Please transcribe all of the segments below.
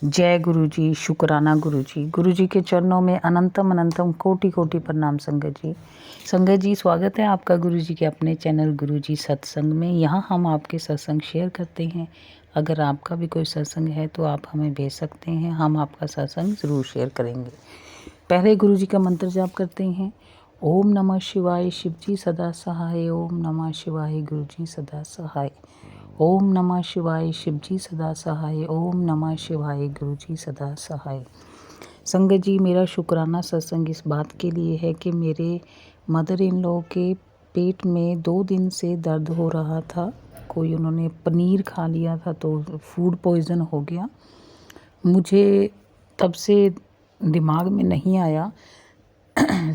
जय गुरु जी, शुक्राना गुरु जी। गुरु जी के चरणों में अनंतम अनंतम कोटि कोटि प्रणाम संगत जी। संगत जी, स्वागत है आपका गुरु जी के अपने चैनल गुरु जी सत्संग में। यहाँ हम आपके सत्संग शेयर करते हैं। अगर आपका भी कोई सत्संग है तो आप हमें भेज सकते हैं, हम आपका सत्संग ज़रूर शेयर करेंगे। पहले गुरु जी का मंत्र जाप करते हैं। ओम नमः शिवाय, शिव जी सदा सहाय। ओम नमः शिवाय, गुरु जी सदा सहाय। ओम नमः शिवाय, शिव जी सदा सहाय। ओम नमः शिवाय, गुरु जी सदा सहाय। संगत जी, मेरा शुक्राना सत्संग इस बात के लिए है कि मेरे मदर इन लॉ के पेट में 2 दिन से दर्द हो रहा था। कोई उन्होंने पनीर खा लिया था तो फूड पॉइज़न हो गया। मुझे तब से दिमाग में नहीं आया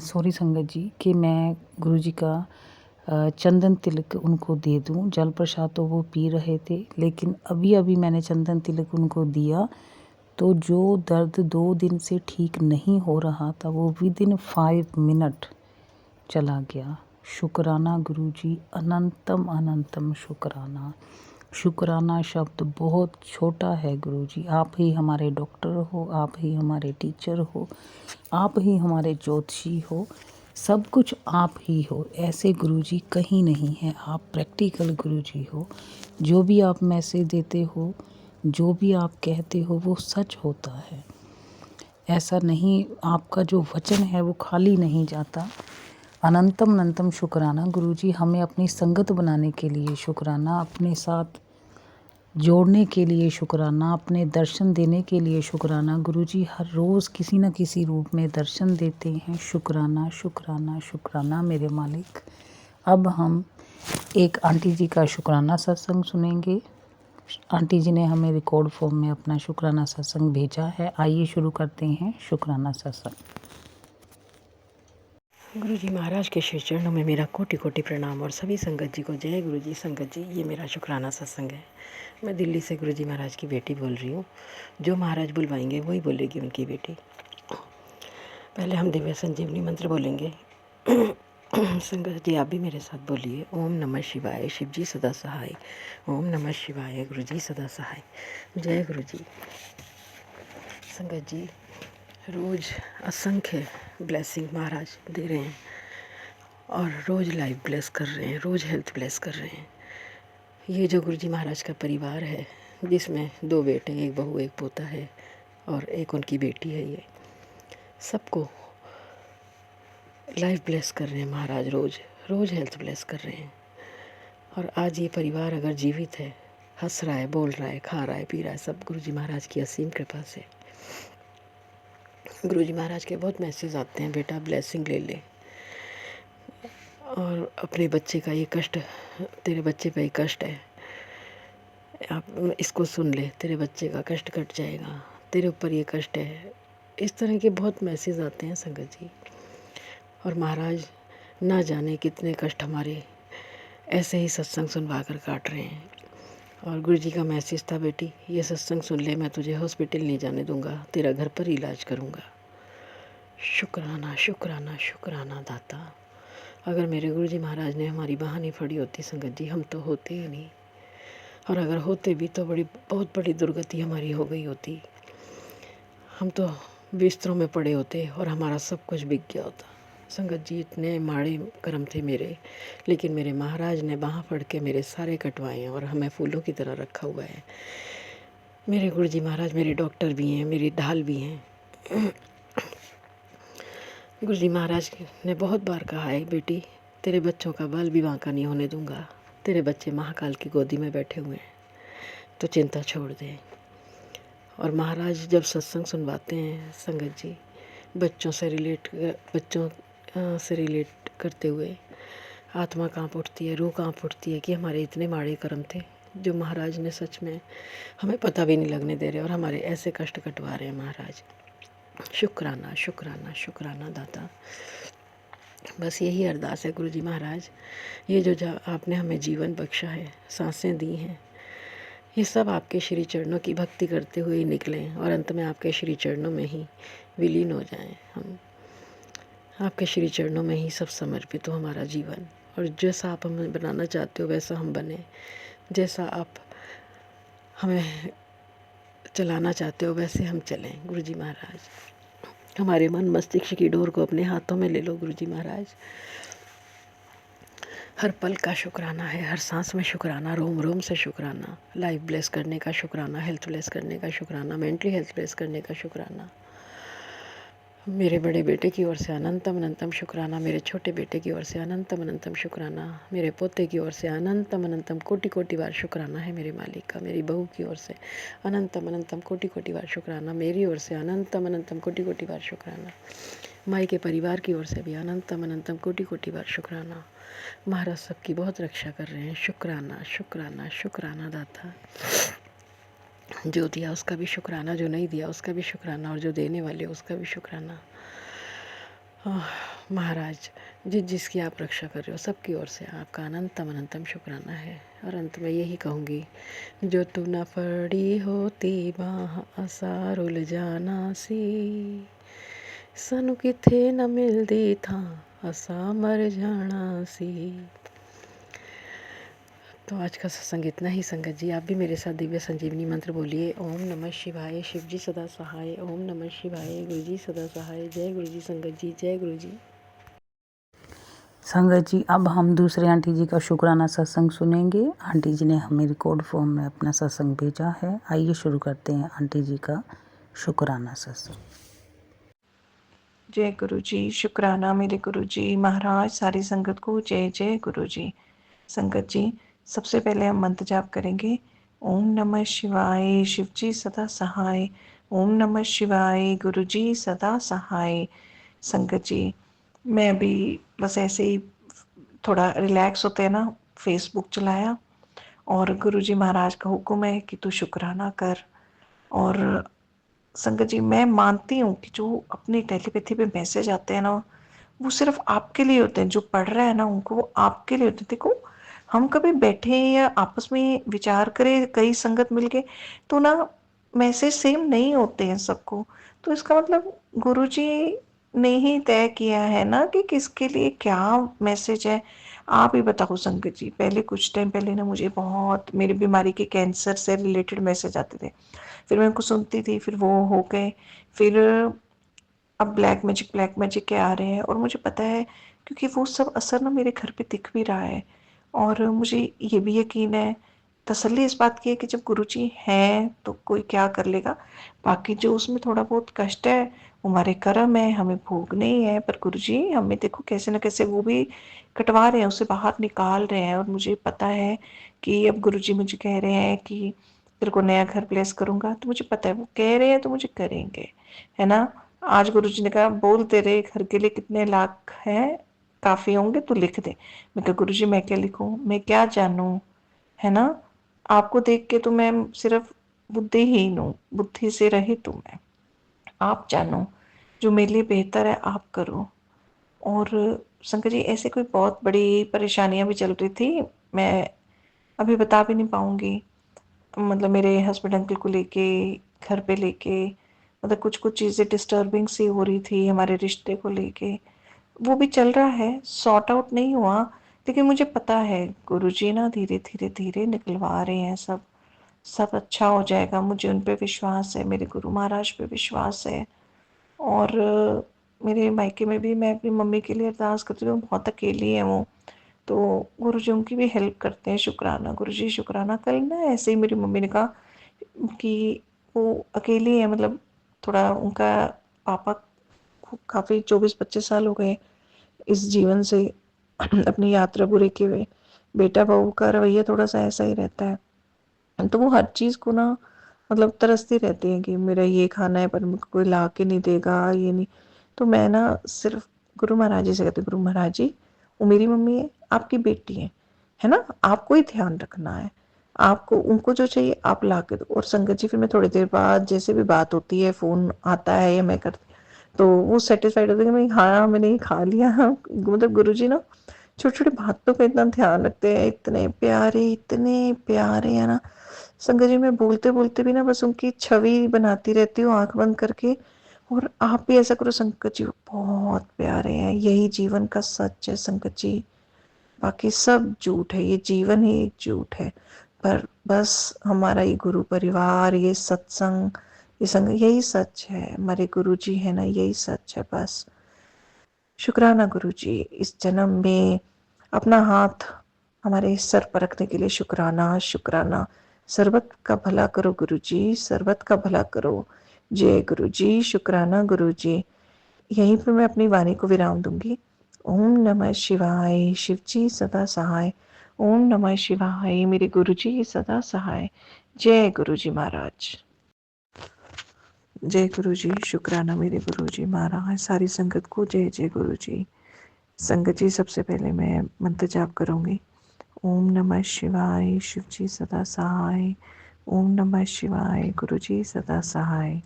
सॉरी संगत जी कि मैं गुरु जी का चंदन तिलक उनको दे दूं। जल प्रसाद तो वो पी रहे थे, लेकिन अभी अभी मैंने चंदन तिलक उनको दिया तो जो दर्द 2 दिन से ठीक नहीं हो रहा था वो विदिन 5 मिनट चला गया। शुक्राना गुरु जी, अनंतम अनंतम शुक्राना। शुक्राना शब्द बहुत छोटा है गुरु जी। आप ही हमारे डॉक्टर हो, आप ही हमारे टीचर हो, आप ही हमारे ज्योतिषी हो, सब कुछ आप ही हो। ऐसे गुरु जी कहीं नहीं है। आप प्रैक्टिकल गुरु जी हो। जो भी आप मैसेज देते हो, जो भी आप कहते हो वो सच होता है। ऐसा नहीं, आपका जो वचन है वो खाली नहीं जाता। अनंतम अनंतम शुक्राना गुरु जी। हमें अपनी संगत बनाने के लिए शुक्राना, अपने साथ जोड़ने के लिए शुक्राना, अपने दर्शन देने के लिए शुक्राना। गुरु जी हर रोज़ किसी न किसी रूप में दर्शन देते हैं। शुक्राना शुक्राना शुक्राना मेरे मालिक। अब हम एक आंटी जी का शुक्राना सत्संग सुनेंगे। आंटी जी ने हमें रिकॉर्ड फॉर्म में अपना शुक्राना सत्संग भेजा है। आइए शुरू करते हैं शुक्राना सत्संग। गुरु जी महाराज के श्री चरणों में मेरा कोटि कोटि प्रणाम और सभी संगत जी को जय गुरु जी। संगत जी, ये मेरा शुक्राना सत्संग है। मैं दिल्ली से गुरु जी महाराज की बेटी बोल रही हूँ। जो महाराज बुलवाएंगे वही बोलेगी उनकी बेटी। पहले हम दिव्य संजीवनी मंत्र बोलेंगे। संगत जी, आप भी मेरे साथ बोलिए। ओम नमः शिवाय, शिव जी सदा सहाय। ओम नमः शिवाय, गुरु जी सदा सहाय। जय गुरु जी। संगत जी, रोज़ असंख्य ब्लेसिंग महाराज दे रहे हैं और रोज़ लाइफ ब्लेस कर रहे हैं, रोज़ हेल्थ ब्लेस कर रहे हैं। ये जो गुरु जी महाराज का परिवार है, जिसमें 2 बेटे, 1 बहू, 1 पोता है और एक उनकी बेटी है, ये सबको लाइफ ब्लेस कर रहे हैं महाराज। रोज़ रोज़ हेल्थ ब्लेस कर रहे हैं। और आज ये परिवार अगर जीवित है, हंस रहा है, बोल रहा है, खा रहा है, पी रहा है, सब गुरु जी महाराज की असीम कृपा से। गुरु जी महाराज के बहुत मैसेज आते हैं, बेटा ब्लेसिंग ले ले और अपने बच्चे का ये कष्ट, तेरे बच्चे पे ये कष्ट है, आप इसको सुन ले, तेरे बच्चे का कष्ट कट जाएगा, तेरे ऊपर ये कष्ट है। इस तरह के बहुत मैसेज आते हैं संगत जी। और महाराज ना जाने कितने कष्ट हमारे ऐसे ही सत्संग सुनवा कर काट रहे हैं। और गुरु जी का मैसेज था, बेटी ये सत्संग सुन ले, मैं तुझे हॉस्पिटल नहीं जाने दूंगा, तेरा घर पर इलाज करूंगा। शुक्राना शुक्राना शुक्राना दाता। अगर मेरे गुरु जी महाराज ने हमारी बाह नहीं फड़ी होती संगत जी, हम तो होते ही नहीं। और अगर होते भी तो बहुत बड़ी दुर्गति हमारी हो गई होती। हम तो बिस्तरों में पड़े होते और हमारा सब कुछ बिक गया होता। संगत जी, इतने माड़े कर्म थे मेरे, लेकिन मेरे महाराज ने बाह फड़ के मेरे सारे कटवाए हैं और हमें फूलों की तरह रखा हुआ है। मेरे गुरु जी महाराज मेरे डॉक्टर भी हैं, मेरी ढाल भी हैं। गुरु जी महाराज ने बहुत बार कहा है, बेटी तेरे बच्चों का बाल भी बांका नहीं होने दूंगा, तेरे बच्चे महाकाल की गोदी में बैठे हुए हैं, तो चिंता छोड़ दे। और महाराज जब सत्संग सुनवाते हैं संगत जी, बच्चों से रिलेट करते हुए आत्मा कांप उठती है, रूह कांप उठती है कि हमारे इतने माड़े कर्म थे जो महाराज ने सच में हमें पता भी नहीं लगने दे रहे और हमारे ऐसे कष्ट कटवा रहे हैं महाराज। शुक्राना शुक्राना शुक्राना दाता। बस यही अरदास है गुरु जी महाराज, ये जो आपने हमें जीवन बख्शा है, सांसें दी हैं, ये सब आपके श्री चरणों की भक्ति करते हुए ही निकलें और अंत में आपके श्री चरणों में ही विलीन हो जाएं। हम आपके श्री चरणों में ही सब समर्पित हो हमारा जीवन, और जैसा आप हमें बनाना चाहते हो वैसा हम बने, जैसा आप हमें चलाना चाहते हो वैसे हम चलें गुरु जी महाराज। हमारे मन मस्तिष्क की डोर को अपने हाथों में ले लो गुरु जी महाराज। हर पल का शुक्राना है, हर सांस में शुक्राना, रोम रोम से शुक्राना, लाइफ ब्लेस करने का शुक्राना, हेल्थ ब्लेस करने का शुक्राना, मेंटली हेल्थ ब्लेस करने का शुक्राना। मेरे बड़े बेटे की ओर से अनंतम अनंतम शुक्राना, मेरे छोटे बेटे की ओर से अनंतम अनंतम शुक्राना, मेरे पोते की ओर से अनंतम अनंतम कोटि कोटि बार शुक्राना है मेरे मालिक का। मेरी बहू की ओर से अनंतम अनंतम कोटि कोटि बार शुक्राना, मेरी ओर से अनंतम अनंतम कोटि कोटि बार शुक्राना, माई के परिवार की ओर से भी अनंतम अनंतम कोटि कोटि बार शुक्राना। महाराज सबकी बहुत रक्षा कर रहे हैं। शुक्राना शुक्राना शुक्राना दाता। जो दिया उसका भी शुक्राना, जो नहीं दिया उसका भी शुक्राना, और जो देने वाले उसका भी शुक्राना। महाराज जिसकी आप रक्षा कर रहे हो सबकी ओर से आपका अनंतम अनंतम शुक्राना है। और अंत में यही कहूँगी, जो तू न पड़ी होती बाह असार उलझाना सी, सानू किथे न मिलदी था असा मर जाना सी। तो आज का सत्संग इतना ही संगत जी। आप भी मेरे साथ दिव्य संजीवनी मंत्र बोलिए, ओम नमः शिवाय, शिव जी सदा सहाय, ओम नमः शिवाय, गुरु जी सदा सहाय। जय गुरु जी संगत जी, जय गुरु जी। संगत जी, अब हम दूसरे आंटी जी का शुक्राना सत्संग सुनेंगे। आंटी जी ने हमें रिकॉर्ड फॉर्म में अपना सत्संग भेजा है। आइए शुरू करते हैं आंटी जी का शुक्राना सत्संग। जय गुरु जी। शुक्राना मेरे गुरु जी महाराज, सारी संगत को जय जय गुरु जी। संगत जी, सबसे पहले हम मंत्र जाप करेंगे। ओम नमः शिवाय, शिव जी सदा सहाय, ओम नमः शिवाय, गुरु जी सदा सहाय। संगत जी, मैं अभी बस ऐसे ही थोड़ा रिलैक्स होते हैं ना, फेसबुक चलाया और गुरु जी महाराज का हुक्म है कि तू शुक्राना कर। और संगत जी, मैं मानती हूँ कि जो अपनी टेलीपैथी पे मैसेज आते हैं ना, वो सिर्फ आपके लिए होते हैं। जो पढ़ रहा है ना, उनको वो आपके लिए होते हैं। देखो, हम कभी बैठे या आपस में विचार करें, कई संगत मिलके, तो ना मैसेज सेम नहीं होते हैं सबको। तो इसका मतलब गुरुजी ने ही तय किया है ना कि किसके लिए क्या मैसेज है। आप ही बताओ संगत जी। पहले कुछ टाइम पहले ना मुझे बहुत मेरी बीमारी के कैंसर से रिलेटेड मैसेज आते थे, फिर मैं उनको सुनती थी, फिर वो हो गए, फिर अब ब्लैक मैजिक के आ रहे हैं। और मुझे पता है, क्योंकि वो सब असर ना मेरे घर पे दिख भी रहा है। और मुझे ये भी यकीन है, तसल्ली इस बात की है कि जब गुरुजी हैं तो कोई क्या कर लेगा। बाकी जो उसमें थोड़ा बहुत कष्ट है, वो हमारे कर्म है, हमें भोगने ही है। पर गुरुजी हमें देखो कैसे न कैसे वो भी कटवा रहे हैं, उसे बाहर निकाल रहे हैं। और मुझे पता है कि अब गुरुजी मुझे कह रहे हैं कि तेरे को नया घर ब्लेस करूंगा, तो मुझे पता है वो कह रहे हैं तो मुझे करेंगे, है ना। आज गुरुजी ने कहा, बोल तेरे घर के लिए कितने लाख हैं, काफी होंगे, तू लिख दे। मैं कहा गुरुजी मैं क्या लिखूं, मैं क्या जानूं, है ना। आपको देख के तो मैं सिर्फ बुद्धिहीन हूँ, बुद्धि से रहित हूँ मैं। आप जानो, जो मेरे लिए बेहतर है आप करो। और शंकर जी, ऐसे कोई बहुत बड़ी परेशानियां भी चल रही थी, मैं अभी बता भी नहीं पाऊंगी। मतलब मेरे हस्बैंड अंकल को लेके, घर पे लेके, मतलब कुछ कुछ चीज़ें डिस्टर्बिंग सी हो रही थी हमारे रिश्ते को लेके। वो भी चल रहा है, सॉर्ट आउट नहीं हुआ। लेकिन मुझे पता है गुरुजी ना धीरे धीरे धीरे निकलवा रहे हैं सब। सब अच्छा हो जाएगा, मुझे उन पे विश्वास है, मेरे गुरु महाराज पे विश्वास है। और मेरे मायके में भी मैं अपनी मम्मी के लिए अरदास करती हूँ, बहुत अकेली है वो। तो गुरुजी उनकी भी हेल्प करते हैं। शुक्राना गुरुजी, शुक्राना। कल ना ऐसे ही मेरी मम्मी ने कहा कि वो अकेली है, मतलब थोड़ा उनका पापा को काफ़ी 24-25 साल हो गए इस जीवन से अपनी यात्रा पूरी किए हुए। बेटा बहू का रवैया थोड़ा सा ऐसा ही रहता है, तो वो हर चीज़ को ना मतलब तरसती रहती है कि मेरा ये खाना है पर मुझको कोई ला के नहीं देगा, ये नहीं। तो मैं ना सिर्फ गुरु महाराज जी से कहती हूँ, गुरु महाराज जी वो मेरी मम्मी है, आपकी बेटी है ना, आपको ही ध्यान रखना है। आपको उनको जो चाहिए आप ला के दो। और संगत जी, फिर मैं थोड़ी देर बाद जैसे भी बात होती है, फ़ोन आता है या मैं करती, तो वो सेटिस्फाइड होते हैं कि मैं हाँ मैंने ये खा लिया। मतलब गुरुजी ना छोटी छोटी बातों का इतना ध्यान रखते हैं, इतने प्यारे है ना। संगत जी, मैं बोलते बोलते भी ना बस उनकी छवि बनाती रहती हूँ आंख बंद करके। और आप भी ऐसा करो संगत जी, बहुत प्यारे हैं, यही जीवन का सच है संगत जी। बाकी सब झूठ है, ये जीवन ही एक झूठ है। पर बस हमारा ये गुरु परिवार, ये सत्संग, ये संग, यही सच है। हमारे गुरु जी है ना, यही सच है बस। शुक्राना गुरु जी, इस जन्म में अपना हाथ हमारे सर पर रखने के लिए शुक्राना, शुक्राना। सर्वत का भला करो गुरु जी, सर्वत का भला करो। जय गुरु जी, शुक्राना गुरु जी। यहीं पर मैं अपनी वाणी को विराम दूंगी। ओम नमः शिवाय, शिव जी सदा सहाय। ओम नमः शिवाय, मेरे गुरु जी सदा सहाय। जय गुरु जी महाराज। जय गुरु जी, शुक्राना मेरे गुरु जी महाराज। सारी संगत को जय जय गुरु जी। संगत जी, सबसे पहले मैं मंत्र जाप करूंगी। ओम नमः शिवाय, शिव जी सदा सहाय। ओम नमः शिवाय, गुरु जी सदा सहाय।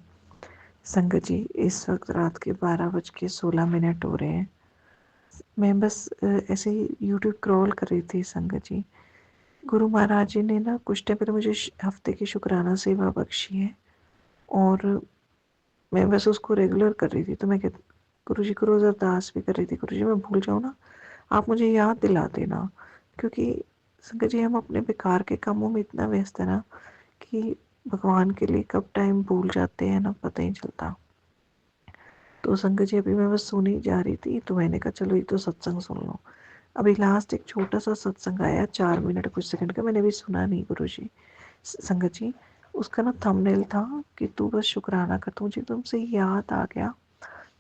संगत जी, इस वक्त रात के 12:16 हो रहे हैं। मैं बस ऐसे ही यूट्यूब क्रॉल कर रही थी संगत जी। गुरु महाराज जी ने ना कुछ टाइम पहले मुझे हफ्ते की शुक्राना सेवा बख्शी है और मैं बस उसको रेगुलर कर रही थी। तो मैं कहती गुरु जी को रोज़ अरदास भी कर रही थी, गुरु जी मैं भूल जाऊँ ना, आप मुझे याद दिला देना। क्योंकि संगत जी, हम अपने बेकार के कामों में इतना व्यस्त है ना कि भगवान के लिए कब टाइम भूल जाते हैं ना, पता ही चलता। तो संगत जी, अभी मैं बस सुनी जा रही थी तो मैंने कहा चलो ये तो सत्संग सुन लो। अभी लास्ट एक छोटा सा सत्संग आया 4 मिनट कुछ सेकंड का, मैंने भी सुना नहीं गुरु जी। संगत जी, उसका ना थंबनेल था कि तू बस शुक्राना कर। तो मुझे तुमसे याद आ गया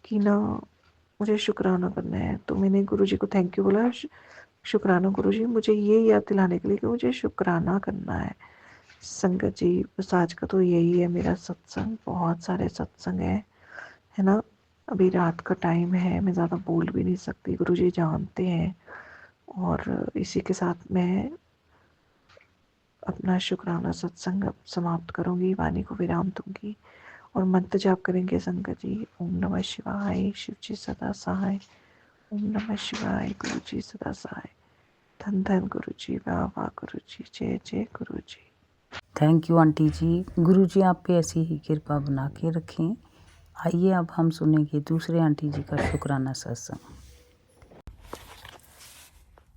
कि ना मुझे शुक्राना करना है। तो मैंने गुरु जी को थैंक यू बोला। शुक्राना गुरु जी, मुझे ये याद दिलाने के लिए कि मुझे शुक्राना करना है। संगत जी, बस आज का तो यही है मेरा सत्संग। बहुत सारे सत्संग है ना। अभी रात का टाइम है, मैं ज़्यादा बोल भी नहीं सकती, गुरु जी जानते हैं। और इसी के साथ मैं अपना शुक्राना सत्संग समाप्त करूंगी, वाणी को विराम दूंगी और मंत्र जाप करेंगे संगत जी। ओम नमः शिवाय, शिव जी सदा सहाय। ओम नमः शिवाय, गुरु जी सदा सहाय। धन धन गुरु जी, वाह वाह गुरु जी, जय जय गुरु जी। थैंक यू आंटी जी। गुरु जी आप पे ऐसी ही कृपा बना के रखें। आइए अब हम सुनेंगे दूसरे आंटी जी का शुक्राना सत्संग।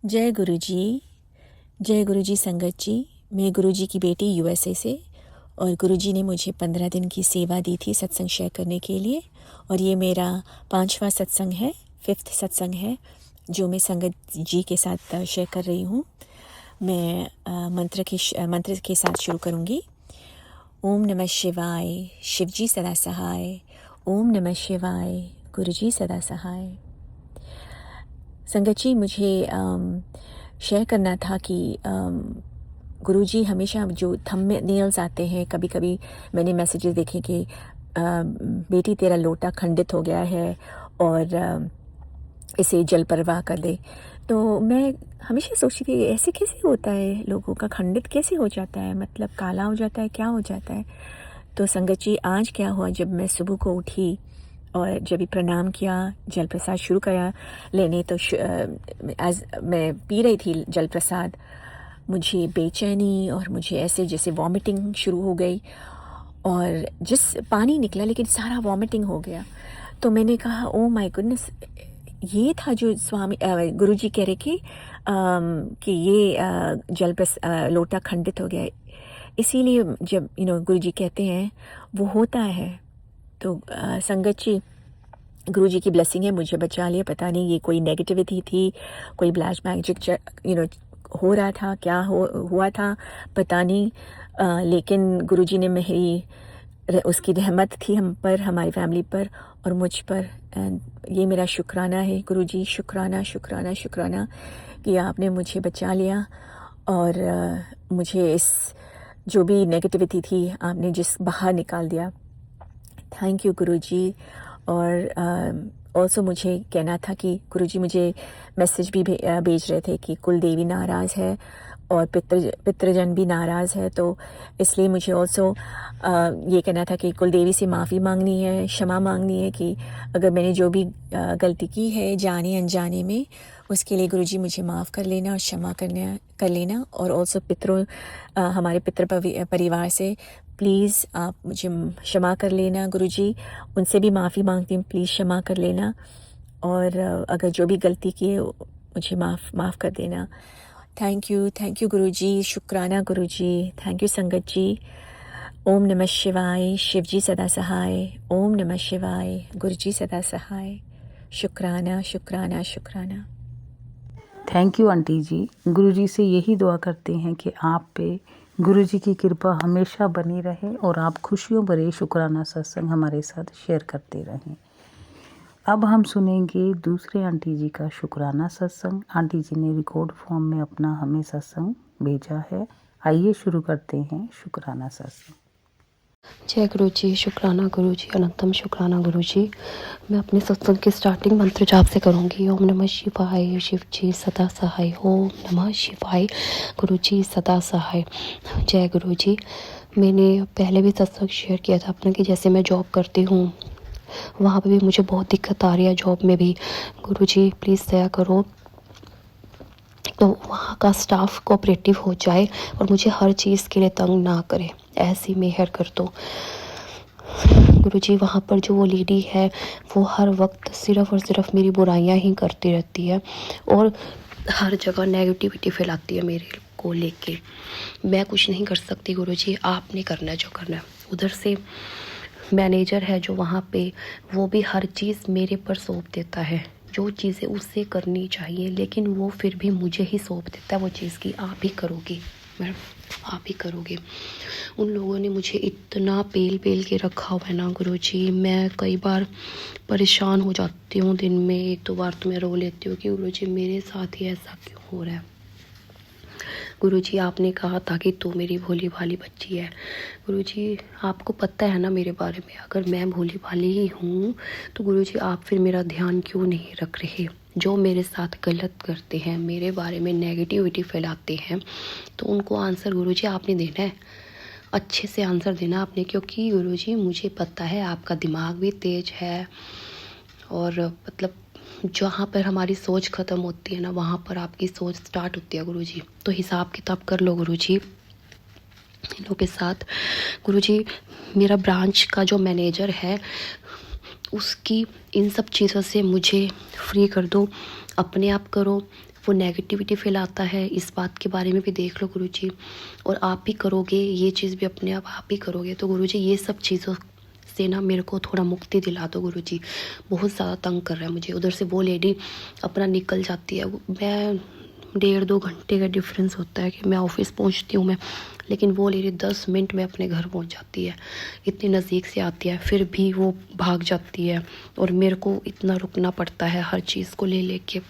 जय गुरु जी संगत जी। मैं गुरु जी की बेटी यूएसए से, और गुरु जी ने मुझे 15 दिन की सेवा दी थी सत्संग शेयर करने के लिए। और ये मेरा 5वां सत्संग है, 5th सत्संग है जो मैं संगत जी के साथ शेयर कर रही हूँ। मैं मंत्र के साथ शुरू करूँगी। ओम नमः शिवाय, शिव जी सदा सहाय। ओम नमः शिवाय, गुरु जी सदा सहाय। संगत जी, मुझे शेयर करना था कि गुरुजी हमेशा जो थंबनेल्स आते हैं, कभी कभी मैंने मैसेजेस देखे कि बेटी तेरा लोटा खंडित हो गया है और इसे जल प्रवाह कर दे। तो मैं हमेशा सोचती थी ऐसे कैसे होता है, लोगों का खंडित कैसे हो जाता है, मतलब काला हो जाता है, क्या हो जाता है। तो संगत जी, आज क्या हुआ, जब मैं सुबह को उठी और जब भी प्रणाम किया, जल प्रसाद शुरू किया लेने, तो आज मैं पी रही थी जल प्रसाद, मुझे बेचैनी और मुझे ऐसे जैसे वॉमिटिंग शुरू हो गई। और जिस पानी निकला लेकिन सारा वॉमिटिंग हो गया। तो मैंने कहा ओ माय गुडनेस, ये था जो स्वामी गुरुजी कह रहे कि ये जल लोटा खंडित हो गया। इसीलिए जब गुरुजी कहते हैं वो होता है। तो संगत जी, गुरु जी की ब्लेसिंग है, मुझे बचा लिया। पता नहीं ये कोई नेगेटिविटी थी, कोई ब्लैक मैजिक हो रहा था, क्या हुआ था पता नहीं। लेकिन गुरु जी ने मेरी उसकी रहमत थी हम पर, हमारी फैमिली पर और मुझ पर। एंड ये मेरा शुक्राना है गुरु जी, शुक्राना शुक्राना शुक्राना कि आपने मुझे बचा लिया और मुझे इस जो भी नेगेटिविटी थी आपने जिस बाहर निकाल दिया। थैंक यू गुरु जी। और ऑल्सो मुझे कहना था कि गुरुजी मुझे मैसेज भी भेज रहे थे कि कुल देवी नाराज़ है और पितृजन भी नाराज़ है। तो इसलिए मुझे ऑल्सो ये कहना था कि कुल देवी से माफ़ी मांगनी है, क्षमा मांगनी है कि अगर मैंने जो भी गलती की है जाने अनजाने में, उसके लिए गुरुजी मुझे माफ़ कर लेना और क्षमा कर लेना। और ऑल्सो हमारे पितृ परिवार से प्लीज़ आप मुझे क्षमा कर लेना गुरुजी, उनसे भी माफ़ी मांगती हूँ, प्लीज़ क्षमा कर लेना। और अगर जो भी गलती की है मुझे माफ़ कर देना। थैंक यू गुरुजी, शुक्राना गुरुजी, थैंक यू संगत जी। ओम नमः शिवाय, शिव जी सदा सहाय। ओम नमः शिवाय, गुरुजी सदा सहाय। शुक्राना शुक्राना शुक्राना। थैंक यू आंटी जी। गुरुजी से यही दुआ करते हैं कि आप पे गुरुजी की कृपा हमेशा बनी रहे और आप खुशियों भरे शुक्राना सत्संग हमारे साथ शेयर करते रहें। अब हम सुनेंगे दूसरे आंटी जी का शुक्राना सत्संग। आंटी जी ने रिकॉर्ड फॉर्म में अपना हमें सत्संग भेजा है। आइए शुरू करते हैं शुक्राना सत्संग। जय गुरु जी, शुक्राना गुरु जी, अनंतम शुक्राना गुरु जी। मैं अपने सत्संग की स्टार्टिंग मंत्र जाप से करूँगी। ओम नमः शिवाय, शिव जी सदा सहाय। ओम नमः शिवाय, गुरु जी सदा सहाय। जय गुरु जी। मैंने पहले भी सत्संग शेयर किया था अपना कि जैसे मैं जॉब करती हूँ वहाँ पे भी मुझे बहुत दिक्कत आ रही है, जॉब में भी। गुरु जी प्लीज़ दया करो तो वहाँ का स्टाफ कोऑपरेटिव हो जाए और मुझे हर चीज़ के लिए तंग ना करे, ऐसी मेहर कर दो गुरुजी। वहाँ पर जो वो लेडी है वो हर वक्त सिर्फ़ और सिर्फ मेरी बुराइयां ही करती रहती है और हर जगह नेगेटिविटी फैलाती है मेरे को लेके। मैं कुछ नहीं कर सकती गुरुजी, आपने करना है जो करना है। उधर से मैनेजर है जो वहाँ पे, वो भी हर चीज़ मेरे पर सौंप देता है, जो चीज़ें उससे करनी चाहिए लेकिन वो फिर भी मुझे ही सौंप देता है वो चीज़ की आप ही करोगी मैडम, आप ही करोगे। उन लोगों ने मुझे इतना पेल पेल के रखा हुआ है ना गुरुजी, मैं कई बार परेशान हो जाती हूँ। दिन में 1-2 बार तो मैं रो लेती हूँ कि गुरुजी मेरे साथ ही ऐसा क्यों हो रहा है। गुरुजी आपने कहा था कि तू मेरी भोली भाली बच्ची है। गुरुजी आपको पता है ना मेरे बारे में, अगर मैं भोली भाली ही हूँ तो गुरुजी आप फिर मेरा ध्यान क्यों नहीं रख रहे। जो मेरे साथ गलत करते हैं, मेरे बारे में नेगेटिविटी फैलाते हैं, तो उनको आंसर गुरुजी आपने देना है, अच्छे से आंसर देना आपने। क्योंकि गुरुजी मुझे पता है आपका दिमाग भी तेज है और मतलब जहाँ पर हमारी सोच ख़त्म होती है ना वहाँ पर आपकी सोच स्टार्ट होती है गुरुजी। तो हिसाब किताब कर लो गुरुजी इन लोगों के साथ। गुरुजी मेरा ब्रांच का जो मैनेजर है उसकी इन सब चीज़ों से मुझे फ्री कर दो, अपने आप करो। वो नेगेटिविटी फैलाता है, इस बात के बारे में भी देख लो गुरुजी, और आप भी करोगे ये चीज़ भी अपने आप ही करोगे। तो गुरुजी ये सब चीज़ों से ना मेरे को थोड़ा मुक्ति दिला दो गुरुजी, बहुत ज़्यादा तंग कर रहा है मुझे। उधर से वो लेडी अपना निकल जाती है, मैं 1.5-2 घंटे का डिफरेंस होता है कि मैं ऑफिस पहुंचती हूँ मैं, लेकिन वो लेडी 10 मिनट में अपने घर पहुंच जाती है, इतनी नज़दीक से आती है, फिर भी वो भाग जाती है और मेरे को इतना रुकना पड़ता है हर चीज़ को ले लेके।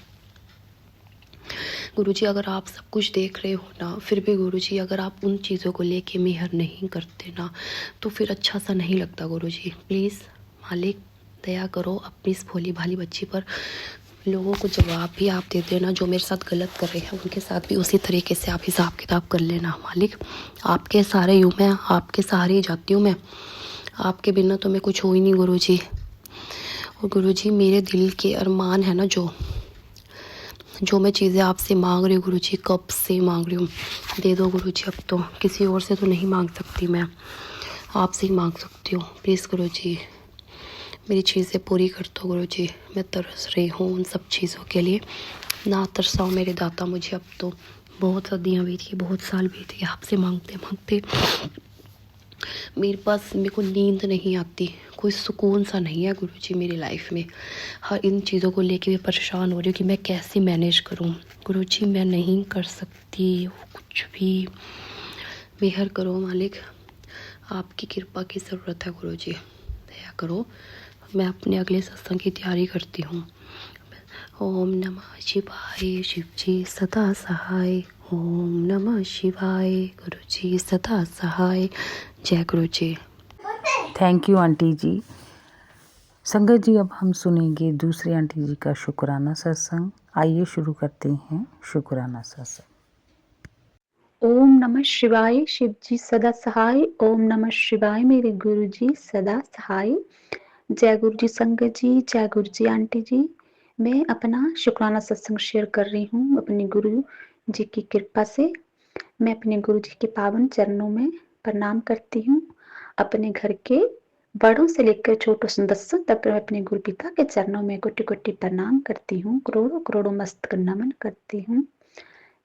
गुरुजी अगर आप सब कुछ देख रहे हो ना, फिर भी गुरुजी अगर आप उन चीज़ों को लेके मेहर नहीं करते ना तो फिर अच्छा सा नहीं लगता गुरुजी। प्लीज़ मालिक दया करो अपनी इस भोली भाली बच्ची पर। लोगों को जवाब भी आप दे देना, जो मेरे साथ गलत कर रहे हैं उनके साथ भी उसी तरीके से आप हिसाब किताब कर लेना मालिक। आपके सहारे यूँ मैं, आपके सहारे ही जाती हूँ मैं, आपके बिना तो मैं कुछ हो ही नहीं गुरुजी। और गुरुजी मेरे दिल के अरमान है ना, जो मैं चीज़ें आपसे मांग रही हूँ गुरुजी, कब से मांग रही हूँ, दे दो गुरुजी। अब तो किसी और से तो नहीं मांग सकती मैं, आपसे ही मांग सकती हूँ। प्लीज़ गुरुजी मेरी चीज़ें पूरी कर दो गुरुजी, मैं तरस रही हूँ उन सब चीज़ों के लिए। ना तरसाओ मेरे दाता मुझे, अब तो बहुत सदियाँ बीत गई, बहुत साल बीत गए आपसे मांगते मांगते। मेरे को नींद नहीं आती, कोई सुकून सा नहीं है गुरुजी मेरी लाइफ में। हर इन चीज़ों को लेके मैं परेशान हो रही हूँ कि मैं कैसे मैनेज करूँ गुरुजी। मैं नहीं कर सकती वो कुछ भी, मेहर करो मालिक, आपकी कृपा की ज़रूरत है गुरुजी, दया करो। मैं अपने अगले सत्संग की तैयारी करती हूँ। ओम नमः शिवाय, शिव जी सदा सहाय। ओम नमः शिवाय, गुरु जी सदा सहाय। जय गुरु जी। थैंक यू आंटी जी। संगत जी अब हम सुनेंगे दूसरे आंटी जी का शुक्राना सत्संग। आइए शुरू करते हैं शुक्राना सत्संग। ओम नमः शिवाय, शिव जी सदा सहाय। ओम नमः शिवाय, मेरे गुरु जी सदा सहाय। जय गुरु जी संगत जी, जय गुरु जी आंटी जी। मैं अपना शुक्राना सत्संग शेयर कर रही हूँ अपने गुरु जी की कृपा से। मैं अपने गुरु जी के पावन चरणों में प्रणाम करती हूँ। अपने घर के बड़ों से लेकर छोटों सदस्यों तक मैं अपने गुरु पिता के चरणों में कोटि कोटि प्रणाम करती हूँ, करोड़ों करोड़ों मस्तक नमन करती हूँ।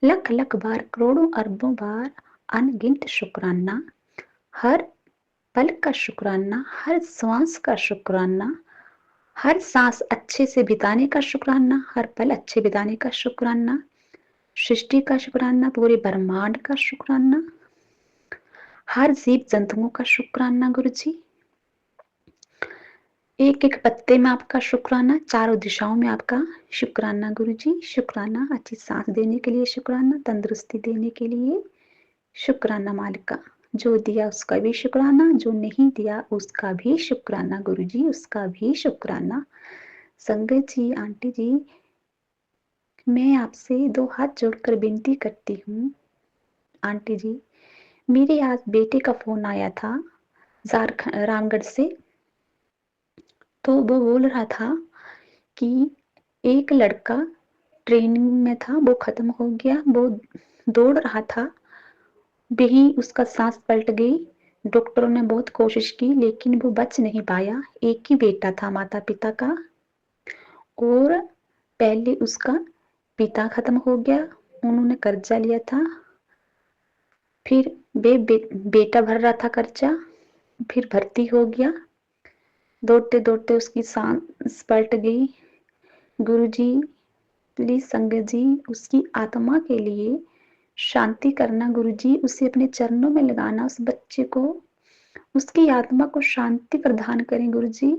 लख लख बार, करोड़ों अरबों बार अनगिनत शुक्राना, हर पल का शुक्राना, हर श्वास का शुक्राना, हर सांस अच्छे से बिताने का शुक्राना, हर पल अच्छे बिताने का शुक्राना, सृष्टि का शुक्राना, पूरे ब्रह्मांड का शुक्राना, हर जीव जंतुओं का शुक्राना गुरुजी। एक एक पत्ते में आपका शुक्राना, चारों दिशाओं में आपका शुक्राना गुरुजी, शुक्राना। अच्छी सांस देने के लिए शुक्राना, तंदुरुस्ती देने के लिए शुक्राना मालिका। जो दिया उसका भी शुक्राना, जो नहीं दिया उसका भी शुक्राना गुरुजी, उसका भी शुक्राना। संगत जी, आंटी जी, मैं आपसे 2 हाथ जोड़कर विनती करती हूँ। आंटी जी, मेरे आज बेटे का फोन आया था रामगढ़ से, तो वो बोल रहा था कि एक लड़का ट्रेनिंग में था, वो खत्म हो गया, वो दौड़ रहा था, वही उसका सांस पलट गई। डॉक्टरों ने बहुत कोशिश की लेकिन वो बच नहीं पाया। एक ही बेटा था माता पिता का, और पहले उसका पिता खत्म हो गया, उन्होंने कर्जा लिया था, फिर बेटा भर रहा था कर्जा, फिर भर्ती हो गया, दौड़ते दौड़ते उसकी सांस पलट गई। गुरुजी प्लीज संगत जी, उसकी आत्मा के लिए शांति करना गुरुजी, उसे अपने चरणों में लगाना, उस बच्चे को, उसकी आत्मा को शांति प्रदान करें गुरुजी।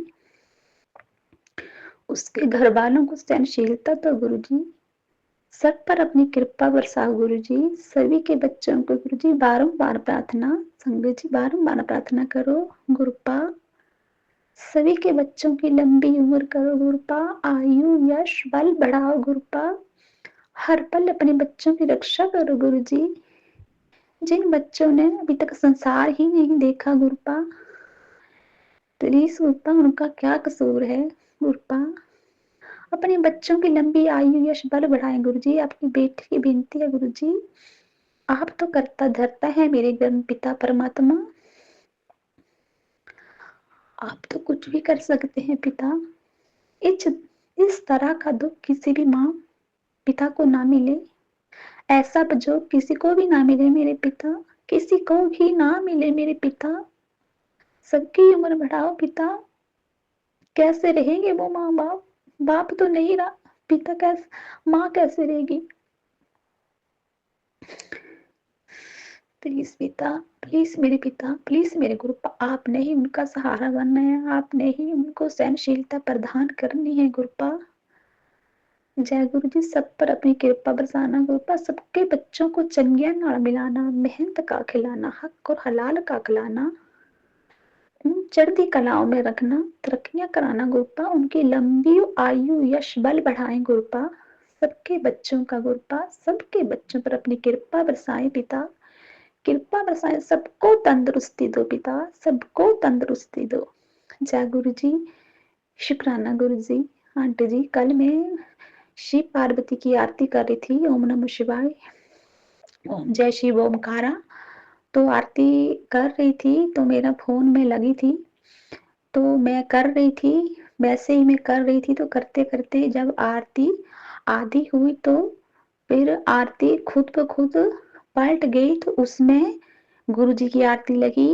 उसके घर वालों को सहनशीलता दो गुरुजी, सब पर अपनी कृपा बरसाओ गुरुजी। सभी के बच्चों को गुरुजी बारंबार प्रार्थना, संगत जी बारंबार प्रार्थना करो गुरुपा, सभी के बच्चों की लंबी उम्र करो गुरुपा, आयु यश बल बढ़ाओ गुरुपा, हर पल अपने बच्चों की रक्षा करो गुरुजी। जिन बच्चों ने अभी तक संसार ही नहीं देखा गुरुपा, प्लीज गुरुपा उनका क्या कसूर है गुरुपा, अपने बच्चों की लंबी आयु यश बल बढ़ाएं गुरुजी। आपकी बेटी की विनती है गुरुजी, आप तो करता धरता है मेरे गर्म पिता परमात्मा, आप तो कुछ भी कर सकते हैं पिता। इस तरह का दुख किसी भी माँ पिता को ना मिले, ऐसा जो किसी को भी ना मिले मेरे पिता, किसी को भी ना मिले मेरे पिता। सबकी उम्र बढ़ाओ पिता। कैसे रहेंगे वो माँ बाप, बाप तो नहीं रहा, पिता कैसे, माँ कैसे रहेगी। प्लीज पिता, प्लीज मेरे पिता, प्लीज मेरे गुरु, आपने ही उनका सहारा बनना है, आपने ही उनको सहनशीलता प्रदान करनी है गुरुपा। जय गुरु जी, सब पर अपनी कृपा बरसाना गुरुपा, सबके बच्चों को चंगिया नाल मिलाना, मेहनत का खिलाना, हक और हलाल का खिलाना, चढ़ती कलाओं में रखना, तरक्कियां कराना गुरुपा, उनकी लंबी आयु यश बल बढ़ाएं गुरुपा, सबके बच्चों का गुरुपा, सबके बच्चों पर अपनी कृपा बरसाएं पिता, कृपा बरसाएं, सबको तंदुरुस्ती दो पिता, सबको तंदुरुस्ती दो। जय गुरु जी, शुक्राना गुरु जी। आंटी जी, कल मैं शिव पार्वती की आरती कर रही थी, ओम नमः शिवाय, ओम जय शिव ओमकारा, तो आरती कर रही थी तो मेरा फोन में लगी थी, तो मैं कर रही थी, वैसे ही मैं कर रही थी, तो करते करते जब आरती आधी हुई तो फिर आरती खुद ब खुद पलट गई, तो उसमें गुरु जी की आरती लगी,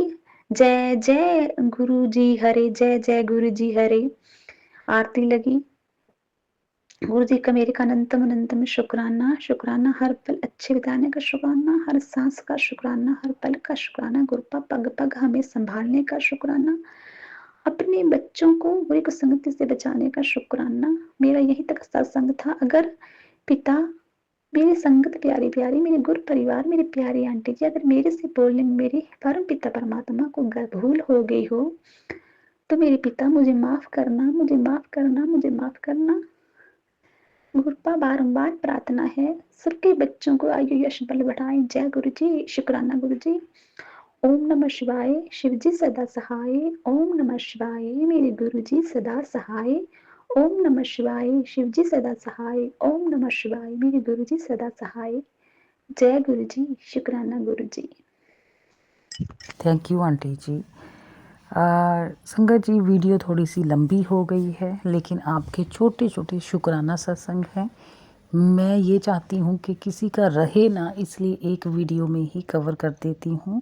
जय जय गुरु जी हरे, जय जय गुरु जी हरे, आरती लगी। गुरु जी का मेरे का अनंतम अनंतम शुक्राना, शुक्राना, हर पल अच्छे बिताने का शुक्राना, हर सांस का शुक्राना, हर पल का शुक्राना गुरुपा, पग पग हमें संभालने का शुक्राना, अपने बच्चों को बुरी कुसंगति से बचाने का शुक्राना। मेरा यही तक सत्संग था। अगर पिता, मेरी संगत प्यारी प्यारी, मेरे गुरु परिवार, मेरी प्यारी आंटी जी, अगर मेरे से बोलने में मेरे परम पिता परमात्मा को भूल हो गई हो तो मेरे पिता मुझे माफ करना, मुझे माफ करना, मुझे माफ करना गुरुपा, बारंबार प्रार्थना है, सबके बच्चों को आयु यश बल बढ़ाएं। जय गुरु जी, शुक्राना गुरु जी। ओम नमः शिवाय, शिव जी सदा सहाय, ओम नमः शिवाय, मेरे गुरु जी सदा सहाय, ओम नमः शिवाय, शिव जी सदा सहाय, ओम नमः शिवाय, मेरे गुरु जी सदा सहाय। जय गुरु जी, शुक्राना गुरु जी। थैंक यू आंटी जी। संगत जी, वीडियो थोड़ी सी लंबी हो गई है, लेकिन आपके छोटे छोटे शुक्राना सत्संग हैं, मैं ये चाहती हूँ कि किसी का रहे ना, इसलिए एक वीडियो में ही कवर कर देती हूँ।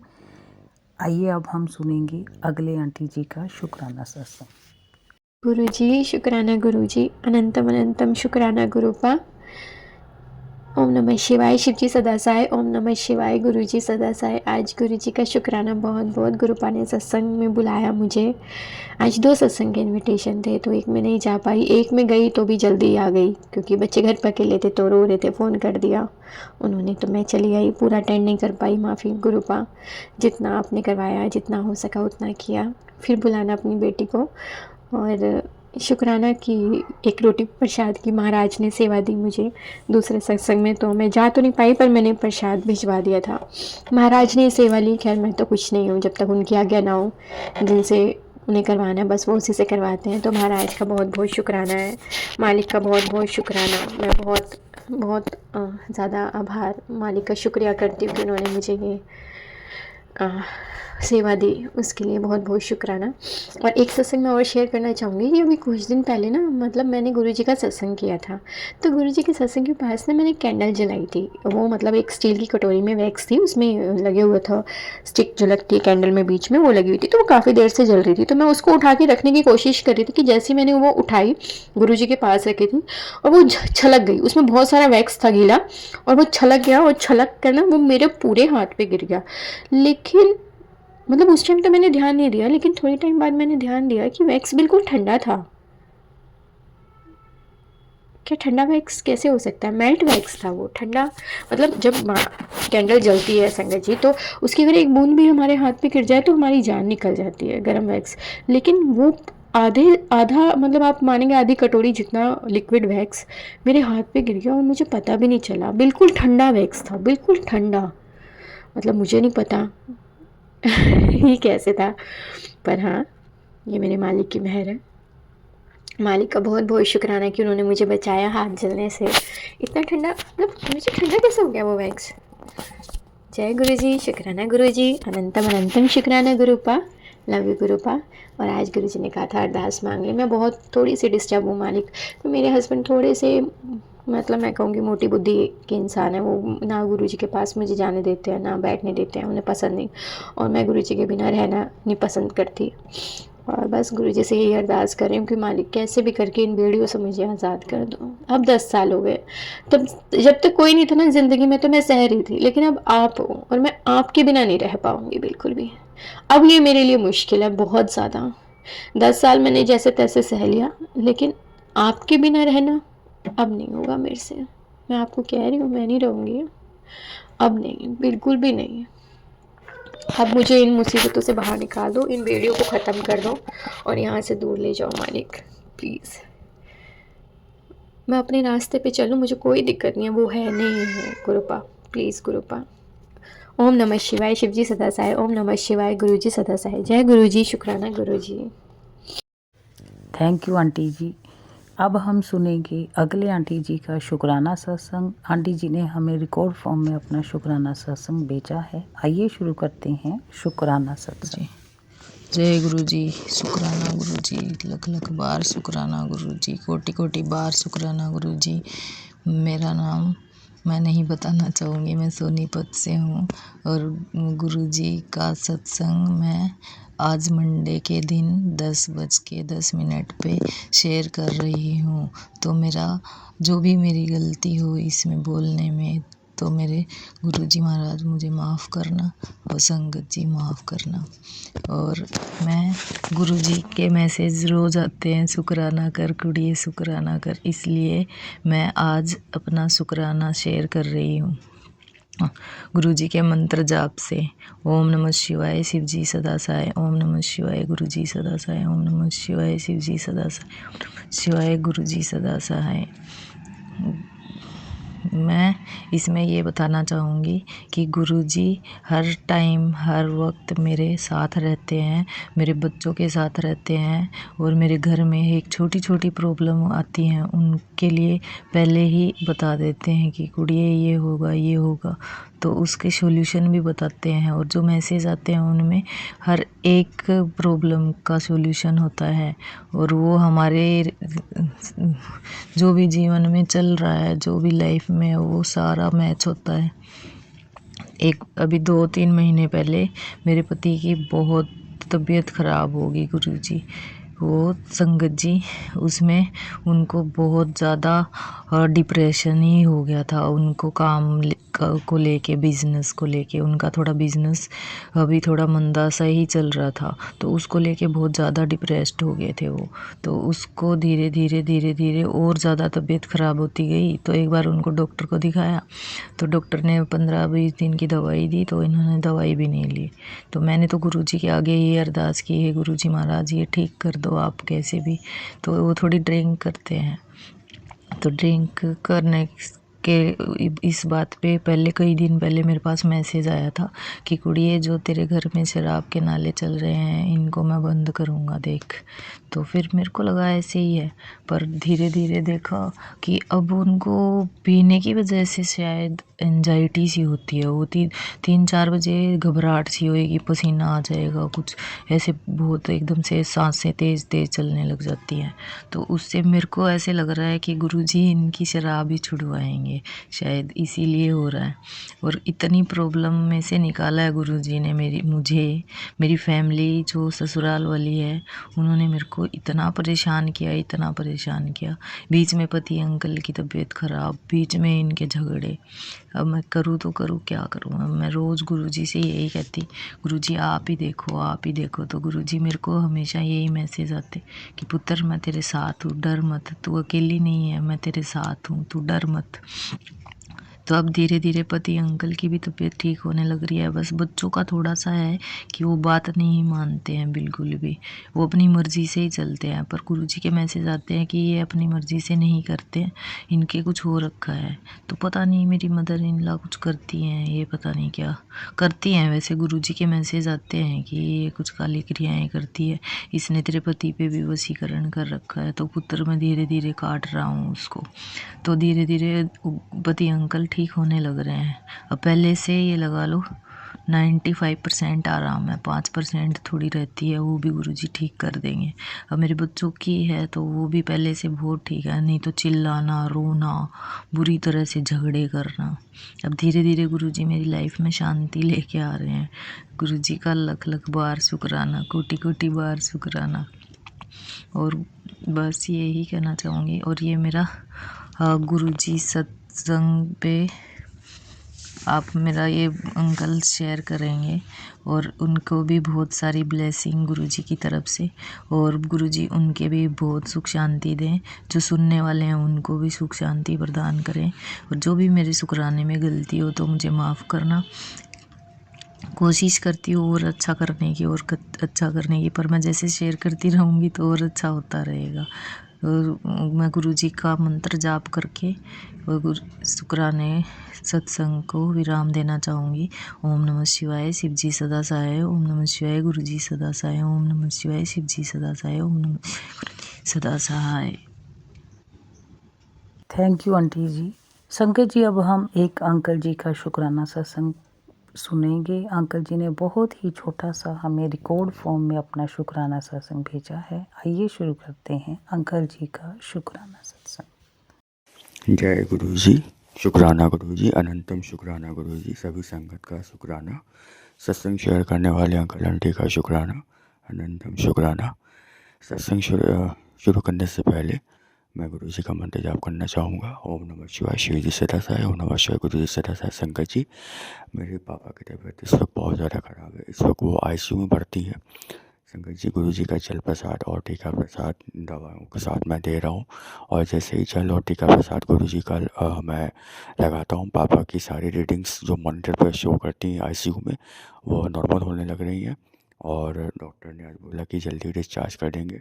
आइए अब हम सुनेंगे अगले आंटी जी का शुक्राना सत्संग। गुरुजी शुक्राना गुरुजी, अनंतम अनंतम शुक्राना गुरुपा। ओम नमः शिवाय, शिवजी सदा सहाय। ओम नमः शिवाय, गुरुजी सदा सहाय। आज गुरुजी का शुक्राना बहुत बहुत। गुरुपा ने सत्संग में बुलाया मुझे। आज 2 सत्संग के इनविटेशन थे, तो एक में नहीं जा पाई, एक में गई तो भी जल्दी आ गई क्योंकि बच्चे घर पर अकेले थे तो रो रहे थे, फ़ोन कर दिया उन्होंने, तो मैं चली आई। पूरा अटेंड नहीं कर पाई, माफ़ी गुरुपा। जितना आपने करवाया, जितना हो सका उतना किया। फिर बुलाना अपनी बेटी को। और शुक्राना कि एक रोटी प्रसाद की महाराज ने सेवा दी मुझे दूसरे सत्संग में, तो मैं जा तो नहीं पाई पर मैंने प्रसाद भिजवा दिया था। महाराज ने सेवा ली। खैर मैं तो कुछ नहीं हूँ, जब तक उनकी आज्ञा ना हो, जिनसे उन्हें करवाना है बस वो उसी से करवाते हैं। तो महाराज का बहुत बहुत शुक्राना है, मालिक का बहुत बहुत शुक्राना। मैं बहुत बहुत ज़्यादा आभार मालिक का शुक्रिया करती हूँ कि उन्होंने मुझे ये सेवा दी, उसके लिए बहुत बहुत शुक्राना। और एक सत्संग मैं और शेयर करना चाहूँगी कि अभी कुछ दिन पहले ना, मतलब मैंने गुरुजी का सत्संग किया था, तो गुरुजी के सत्संग के पास ना मैंने कैंडल जलाई थी। वो मतलब एक स्टील की कटोरी में वैक्स थी, उसमें लगे हुआ था स्टिक जो लगती है कैंडल में, बीच में वो लगी हुई थी, तो वो काफ़ी देर से जल रही थी। तो मैं उसको उठा के रखने की कोशिश कर रही थी कि जैसे मैंने वो उठाई, गुरुजी के पास रखी थी और वो छलक गई। उसमें बहुत सारा वैक्स था गीला, और वो छलक गया, और छलक कर ना वो मेरे पूरे हाथ पे गिर गया। लेकिन मतलब उस टाइम तो मैंने ध्यान नहीं दिया, लेकिन थोड़ी टाइम बाद मैंने ध्यान दिया कि वैक्स बिल्कुल ठंडा था। क्या ठंडा वैक्स कैसे हो सकता है? मेल्ट वैक्स था वो, ठंडा। मतलब जब कैंडल जलती है संगत जी, तो उसकी अगर एक बूंद भी हमारे हाथ पे गिर जाए तो हमारी जान निकल जाती है, गर्म वैक्स। लेकिन वो आधा मतलब आप मानेंगे आधी कटोरी जितना लिक्विड वैक्स मेरे हाथ पे गिर गया और मुझे पता भी नहीं चला। बिल्कुल ठंडा वैक्स था, बिल्कुल ठंडा। मतलब मुझे नहीं पता ये कैसे था, पर हाँ, ये मेरे मालिक की मेहर है। मालिक का बहुत बहुत शुक्राना कि उन्होंने मुझे बचाया हाथ जलने से। इतना ठंडा, मतलब मुझे ठंडा कैसे हो गया वो वैक्स। जय गुरुजी, शुक्राना गुरुजी, अनंतम अनंतम शुक्राना गुरुपा। Love you गुरुपा। और आज गुरुजी ने कहा था अरदास मांग ले। मैं बहुत थोड़ी सी डिस्टर्ब हूँ मालिक, तो मेरे हस्बैंड थोड़े से, मतलब मैं कहूँगी मोटी बुद्धि के इंसान है। वो ना गुरुजी के पास मुझे जाने देते हैं, ना बैठने देते हैं, उन्हें पसंद नहीं। और मैं गुरुजी के बिना रहना नहीं पसंद करती। और बस गुरुजी से यही अरदास कर रही हूँ कि मालिक कैसे भी करके इन बेड़ियों से मुझे आज़ाद कर दो। अब 10 साल हो गए, तब जब तक कोई नहीं था ना ज़िंदगी में, तो मैं सह रही थी, लेकिन अब आप हो और मैं आपके बिना नहीं रह पाऊँगी बिल्कुल भी। अब ये मेरे लिए मुश्किल है बहुत ज़्यादा। 10 साल मैंने जैसे तैसे सह लिया, लेकिन आपके बिना रहना अब नहीं होगा मेरे से। मैं आपको कह रही हूँ, मैं नहीं रहूँगी अब, नहीं, बिल्कुल भी नहीं। अब मुझे इन मुसीबतों से बाहर निकाल दो, इन बेड़ियों को ख़त्म कर दो और यहाँ से दूर ले जाओ मालिक, प्लीज़। मैं अपने रास्ते पे चलूँ, मुझे कोई दिक्कत नहीं है, वो है नहीं है गुरुपा, प्लीज़ गुरुपा। ओम नमः शिवाय, शिवजी सदा सहाय। ओम नमः शिवाय, गुरुजी सदा सहाय। जय गुरुजी, शुक्राना गुरुजी। थैंक यू आंटी जी। अब हम सुनेंगे अगले आंटी जी का शुक्राना सत्संग। आंटी जी ने हमें रिकॉर्ड फॉर्म में अपना शुक्राना सत्संग भेजा है। आइए शुरू करते हैं शुक्राना सत्संग। जय गुरु जी, शुक्राना गुरु जी, लख लख बार शुक्राना गुरु जी, कोटि कोटि बार शुक्राना गुरु जी। मेरा नाम मैं नहीं बताना चाहूँगी, मैं सोनीपत से हूँ और गुरु जी का सत्संग मैं आज मंडे के दिन 10:10 पे शेयर कर रही हूँ। तो मेरा जो भी मेरी गलती हो इसमें बोलने में, तो मेरे गुरुजी महाराज मुझे माफ़ करना और संगत जी माफ़ करना। और मैं गुरुजी के मैसेज रोज़ आते हैं, शुक्राना कर कुड़िए शुक्राना कर, इसलिए मैं आज अपना शुक्राना शेयर कर रही हूँ गुरुजी के मंत्र जाप से। ओम नमः शिवाय, शिवजी सदा सहाय। ओम नमः शिवाय, गुरुजी सदा सहाय। ओम नमः शिवाय, शिवजी सदा सहाय। ओम नमः शिवाय, गुरुजी सदा सहाय। मैं इसमें ये बताना चाहूँगी कि गुरुजी हर टाइम हर वक्त मेरे साथ रहते हैं, मेरे बच्चों के साथ रहते हैं और मेरे घर में एक छोटी छोटी प्रॉब्लम आती हैं उनके लिए पहले ही बता देते हैं कि कुड़िए ये होगा, तो उसके सॉल्यूशन भी बताते हैं। और जो मैसेज आते हैं उनमें हर एक प्रॉब्लम का सॉल्यूशन होता है और वो हमारे जो भी जीवन में चल रहा है, जो भी लाइफ में वो सारा मैच होता है। एक अभी 2-3 महीने पहले मेरे पति की बहुत तबीयत ख़राब हो गई गुरुजी। वो संगत जी उसमें उनको बहुत ज़्यादा डिप्रेशन ही हो गया था। उनको काम को लेके, बिज़नेस को लेके, उनका थोड़ा बिज़नेस अभी थोड़ा मंदा सा ही चल रहा था, तो उसको लेके बहुत ज़्यादा डिप्रेस्ड हो गए थे वो। तो उसको धीरे धीरे और ज़्यादा तबीयत ख़राब होती गई। तो एक बार उनको डॉक्टर को दिखाया, तो डॉक्टर ने 15-20 दिन की दवाई दी, तो इन्होंने दवाई भी नहीं ली। तो मैंने तो गुरुजी के आगे ये अरदास की है, गुरुजी महाराज ये ठीक कर दो आप कैसे भी। तो वो थोड़ी ड्रिंक करते हैं, तो ड्रिंक करने के इस बात पे पहले कई दिन पहले मेरे पास मैसेज आया था कि कुड़िए जो तेरे घर में शराब के नाले चल रहे हैं इनको मैं बंद करूँगा देख। तो फिर मेरे को लगा ऐसे ही है, पर धीरे धीरे देखा कि अब उनको पीने की वजह से शायद एंजाइटी सी होती है। वो 3-4 बजे घबराहट सी होएगी, पसीना आ जाएगा, कुछ ऐसे बहुत एकदम से सांसें तेज़ तेज़ चलने लग जाती हैं। तो उससे मेरे को ऐसे लग रहा है कि गुरुजी इनकी शराब ही छुड़वाएंगे, शायद इसीलिए हो रहा है। और इतनी प्रॉब्लम में से निकाला है गुरुजी ने मुझे, मेरी फैमिली जो ससुराल वाली है उन्होंने मेरे को इतना परेशान किया। बीच में पति अंकल की तबीयत ख़राब, बीच में इनके झगड़े। अब मैं करूँ तो करूँ क्या करूँ। अब मैं रोज़ गुरुजी से यही कहती, गुरुजी आप ही देखो। तो गुरुजी मेरे को हमेशा यही मैसेज आते कि पुत्र मैं तेरे साथ हूँ, डर मत, तू अकेली नहीं है, मैं तेरे साथ हूँ, तू डर मत। तो अब धीरे धीरे पति अंकल की भी तबीयत ठीक होने लग रही है। बस बच्चों का थोड़ा सा है कि वो बात नहीं मानते हैं बिल्कुल भी, वो अपनी मर्ज़ी से ही चलते हैं। पर गुरुजी के मैसेज आते हैं कि ये अपनी मर्ज़ी से नहीं करते हैं, इनके कुछ हो रखा है। तो पता नहीं मेरी मदर इन लॉ कुछ करती हैं, ये पता नहीं क्या करती हैं। वैसे गुरुजी के मैसेज आते हैं कि ये कुछ काली क्रियाएँ करती है, इसने तेरे पति पे भी वशीकरण कर रखा है। तो पुत्र मैं धीरे धीरे काट रहा हूँ उसको। तो धीरे धीरे पति अंकल ठीक होने लग रहे हैं। अब पहले से ये लगा लो 95% आराम है, 5% थोड़ी रहती है, वो भी गुरुजी ठीक कर देंगे। अब मेरे बच्चों की है तो वो भी पहले से बहुत ठीक है, नहीं तो चिल्लाना, रोना, बुरी तरह से झगड़े करना। अब धीरे धीरे गुरुजी मेरी लाइफ में शांति लेके आ रहे हैं। गुरुजी का लख लख बार शुक्राना, कोटि कोटि बार शुक्राना। और बस यही कहना चाहूँगी। और ये मेरा गुरुजी सत्संग पे आप मेरा ये अंकल शेयर करेंगे और उनको भी बहुत सारी ब्लेसिंग गुरुजी की तरफ से, और गुरुजी उनके भी बहुत सुख शांति दें। जो सुनने वाले हैं उनको भी सुख शांति प्रदान करें। और जो भी मेरे शुक्राने में गलती हो तो मुझे माफ़ करना। कोशिश करती हूँ और अच्छा करने की, पर मैं जैसे शेयर करती रहूँगी तो और अच्छा होता रहेगा। और मैं गुरुजी का मंत्र जाप करके और शुक्राने सत्संग को विराम देना चाहूँगी। ओम नमः शिवाय, शिव जी सदा सहाय। ओम नमः शिवाय, गुरुजी सदा सहाय। ओम नमः शिवाय, शिव जी सदा सहाय। ओम नमः शिवाय, गुरुजी सदा सहाय। थैंक यू आंटी जी। संकट जी, अब हम एक अंकल जी का शुक्राना सत्संग सुनेंगे। अंकल जी ने बहुत ही छोटा सा हमें रिकॉर्ड फॉर्म में अपना शुक्राना सत्संग भेजा है। आइए शुरू करते हैं अंकल जी का शुक्राना सत्संग। जय गुरु जी, शुक्राना गुरु जी, अनंतम शुक्राना गुरु जी, सभी संगत का शुक्राना, सत्संग शेयर करने वाले अंकल आंटी का शुक्राना, अनंतम शुक्राना। सत्संग शुरू करने से पहले मैं गुरु जी का मंत्र जाप करना चाहूँगा। ओम नमः शिवाय, शिव जी सदा सहाय। ओम नमः शिवाय, गुरु जी सदा सहाय। संगत जी, मेरे पापा की तबीयत इस वक्त बहुत ज़्यादा ख़राब है। इस वक्त वो ICU में भर्ती है। संगत जी, गुरु जी का जल प्रसाद और टीका प्रसाद दवाओं के साथ मैं दे रहा हूँ, और जैसे ही जल और टीका प्रसाद गुरु जी का मैं लगाता हूँ, पापा की सारी रीडिंग्स जो मॉनिटर पर शो करती हैं ICU में वो नॉर्मल होने लग रही हैं, और डॉक्टर ने आज बोला कि जल्दी डिस्चार्ज कर देंगे।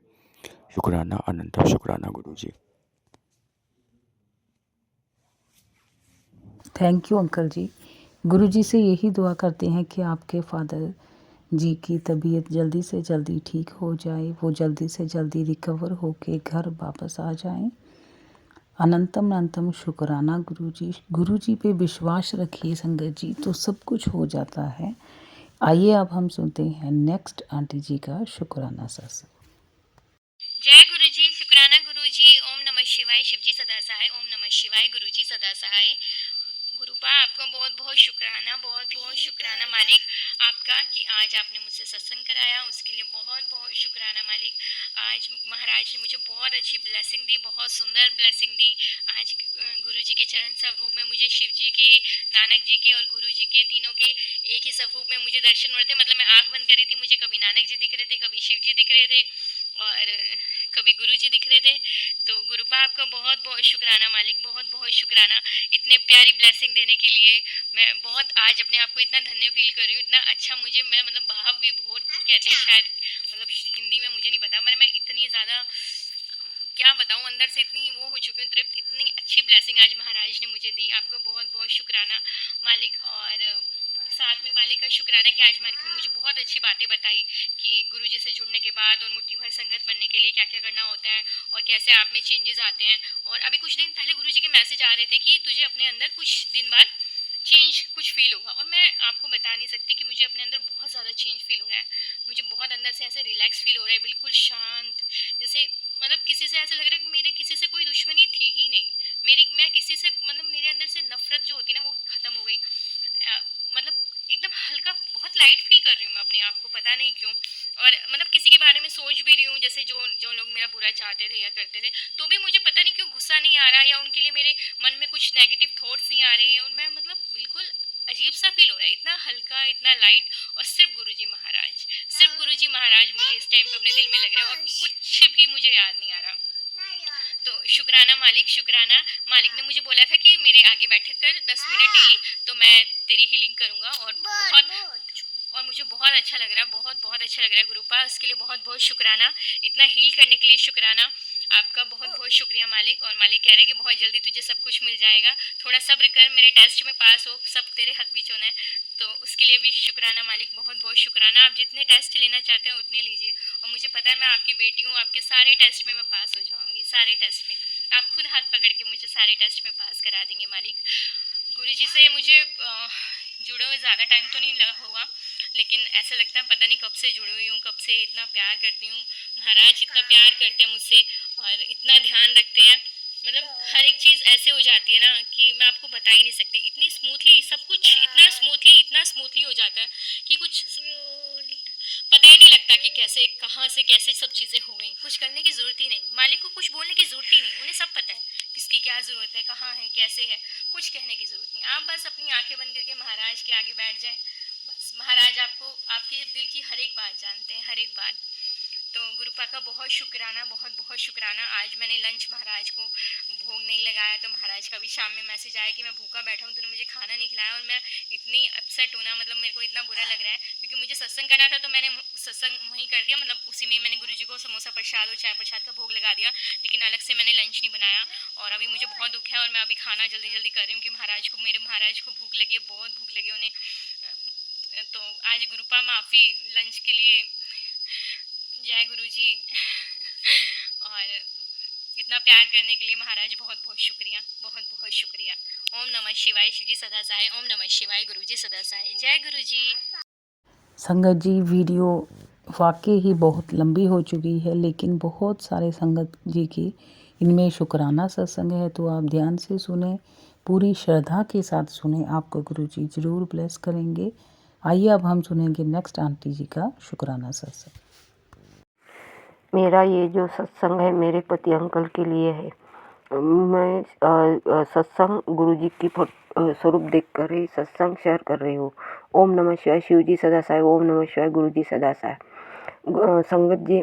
शुक्राना, अनंतम शुक्राना गुरु जी। थैंक यू अंकल जी। गुरुजी से यही दुआ करते हैं कि आपके फादर जी की तबीयत जल्दी से जल्दी ठीक हो जाए, वो जल्दी से जल्दी रिकवर होके घर वापस आ जाएं। अनंतम अनंतम शुक्राना गुरुजी। गुरुजी पे विश्वास रखिए संगत जी, तो सब कुछ हो जाता है। आइए अब हम सुनते हैं नेक्स्ट आंटी जी का शुक्राना सत्संग। जय गुरुजी, शुक्राना गुरुजी। ओम नमः शिवाय, शिवजी सदा सहाय। ओम नमः शिवाय, गुरुजी सदा सहाय। गुरुपा आपका बहुत बहुत शुक्राना, बहुत बहुत शुक्राना मालिक आपका कि आज आपने मुझसे सत्संग कराया, उसके लिए बहुत बहुत शुक्राना मालिक। आज महाराज ने मुझे बहुत अच्छी ब्लेसिंग दी, बहुत सुंदर ब्लेसिंग दी। आज गुरुजी के चरण स्वरूप में मुझे शिव जी के, नानक जी के और गुरुजी के तीनों के एक ही स्वरूप में मुझे दर्शन हुए थे। मतलब मैं आंख बंद करी थी, मुझे कभी नानक जी दिख रहे थे, कभी शिव जी दिख रहे थे और कभी गुरुजी दिख रहे थे। तो गुरुपा आपका बहुत बहुत शुक्राना मालिक, बहुत बहुत शुक्राना इतने प्यारी ब्लेसिंग देने के लिए। मैं बहुत आज अपने आप को इतना धन्य फील कर रही हूँ, इतना अच्छा मुझे, मैं मतलब भाव भी बहुत कहते हैं शायद, मतलब हिंदी में मुझे नहीं पता, पर मैं इतनी ज़्यादा क्या बताऊँ, अंदर से इतनी वो हो चुकी हूँ तृप्त। इतनी अच्छी ब्लेसिंग आज महाराज ने मुझे दी, आपका बहुत बहुत शुक्राना मालिक। और साथ में मालिक का शुक्राना कि आज मालिक ने मुझे बहुत अच्छी बातें बताई कि गुरुजी से जुड़ने के बाद और मुट्ठी भर संगत बनने के लिए क्या क्या करना होता है और कैसे आप में चेंजेस आते हैं। और अभी कुछ दिन पहले गुरुजी के मैसेज आ रहे थे कि तुझे अपने अंदर कुछ दिन बाद चेंज कुछ फील होगा, और मैं आपको बता नहीं सकती कि मुझे अपने अंदर बहुत ज़्यादा चेंज फील हो रहा है। मुझे बहुत अंदर से ऐसे रिलैक्स फील हो रहा है, बिल्कुल शांत, जैसे मतलब किसी से ऐसे लग रहा है कि मेरे किसी से कोई दुश्मनी थी ही नहीं। मैं किसी से मतलब मेरे अंदर से नफरत जो होती है ना वो ख़त्म हो गई। मतलब एकदम हल्का, बहुत लाइट फील कर रही हूँ मैं अपने आप को, पता नहीं क्यों। और मतलब किसी के बारे में सोच भी रही हूँ, जैसे जो जो लोग मेरा बुरा चाहते थे या करते थे, तो भी मुझे पता नहीं क्यों गुस्सा नहीं आ रहा, या उनके लिए मेरे मन में कुछ नेगेटिव थॉट्स नहीं आ रहे हैं। और मैं मतलब बिल्कुल अजीब सा फील हो रहा है, इतना हल्का, इतना लाइट। और सिर्फ गुरुजी महाराज, सिर्फ गुरुजी महाराज मुझे इस टाइम पे अपने दिल में लग रहा है, और कुछ भी मुझे याद नहीं आ रहा। तो शुक्राना मालिक, शुक्राना। मालिक ने मुझे बोला था कि मेरे आगे बैठक कर 10 मिनट डेली, तो मैं तेरी हीलिंग करूंगा। और मुझे बहुत अच्छा लग रहा है, बहुत बहुत अच्छा लग रहा है गुरुपा, उसके लिए बहुत बहुत शुक्राना। इतना हील करने के लिए शुक्राना आपका, बहुत बहुत शुक्रिया मालिक। और मालिक कह रहे हैं कि बहुत जल्दी तुझे सब कुछ मिल जाएगा, थोड़ा सब्र कर, मेरे टेस्ट में पास हो, सब तेरे हक भी चुना है। तो उसके लिए भी शुक्राना मालिक, बहुत बहुत शुक्राना। आप जितने टेस्ट लेना चाहते हैं उतने लीजिए, और मुझे पता है मैं आपकी बेटी हूँ, आपके सारे टेस्ट में मैं पास हो जाऊँगी, सारे टेस्ट में। आप खुद हाथ पकड़ के मुझे सारे टेस्ट में पास करा देंगे मालिक। गुरुजी से मुझे जुड़े हुए ज़्यादा टाइम तो नहीं लगा हुआ, लेकिन ऐसा लगता है पता नहीं कब से जुड़ी हुई हूँ, कब से इतना प्यार करती हूँ। महाराज इतना प्यार करते हैं मुझसे और इतना ध्यान रखते हैं, मतलब हर एक चीज़ ऐसे हो जाती है ना कि मैं आपको बता ही नहीं सकती। इतनी स्मूथली सब कुछ, इतना स्मूथली हो जाता है कि कुछ पता ही नहीं लगता कि कैसे, कहाँ से कैसे सब चीज़ें हो गई। कुछ करने की ज़रूरत ही नहीं, मालिक को कुछ बोलने की ज़रूरत ही नहीं, उन्हें सब पता है किसकी क्या ज़रूरत है, कहाँ है, कैसे है। कुछ कहने की ज़रूरत नहीं, आप बस अपनी आंखें बंद करके महाराज के आगे बैठ जाएं। बस महाराज आपको, आपके दिल की हर एक बात जानते हैं, हर एक बात। तो गुरुपा का बहुत शुक्राना, बहुत बहुत शुक्राना। आज मैंने लंच महाराज को भोग नहीं लगाया, तो महाराज का भी शाम में मैसेज आया कि मैं भूखा बैठा हूँ, तूने मुझे खाना नहीं खिलाया। और मैं इतनी अपसेट हूँ ना, मतलब मेरे को इतना बुरा लग रहा है, क्योंकि मुझे सत्संग करना था, तो मैंने सत्संग वहीं कर दिया, मतलब उसी में मैंने गुरुजी को समोसा प्रसाद और चाय प्रसाद का भोग लगा दिया, लेकिन अलग से मैंने लंच नहीं बनाया। और अभी मुझे बहुत दुख है, और मैं अभी खाना जल्दी जल्दी कर रही हूँ कि महाराज को, मेरे महाराज को भूख लगी है, बहुत भूख लगी उन्हें। तो आज गुरुपा माफ़ी लंच के लिए, जय गुरुजी। और इतना प्यार करने के लिए महाराज बहुत बहुत शुक्रिया, बहुत बहुत शुक्रिया। ओम नमः शिवाय, शिवजी सदा सहाय। ओम नमः शिवाय, गुरुजी सदा सहाय। जय गुरुजी। संगत जी वीडियो वाकई ही बहुत लंबी हो चुकी है, लेकिन बहुत सारे संगत जी की इनमें शुक्राना सत्संग है, तो आप ध्यान से सुने, पूरी श्रद्धा के साथ सुने, आपको गुरुजी ज़रूर ब्लेस करेंगे। आइए अब हम सुनेंगे नेक्स्ट आंटी जी का शुक्राना सत्संग। मेरा ये जो सत्संग है मेरे पति अंकल के लिए है। मैं सत्संग गुरुजी की स्वरूप देखकर ही सत्संग शेयर कर रही हूँ। ओम नमः शिवाय, शिवजी सदा सहाय। ओम नमः शिवाय, गुरुजी सदा सहाय। संगत जी,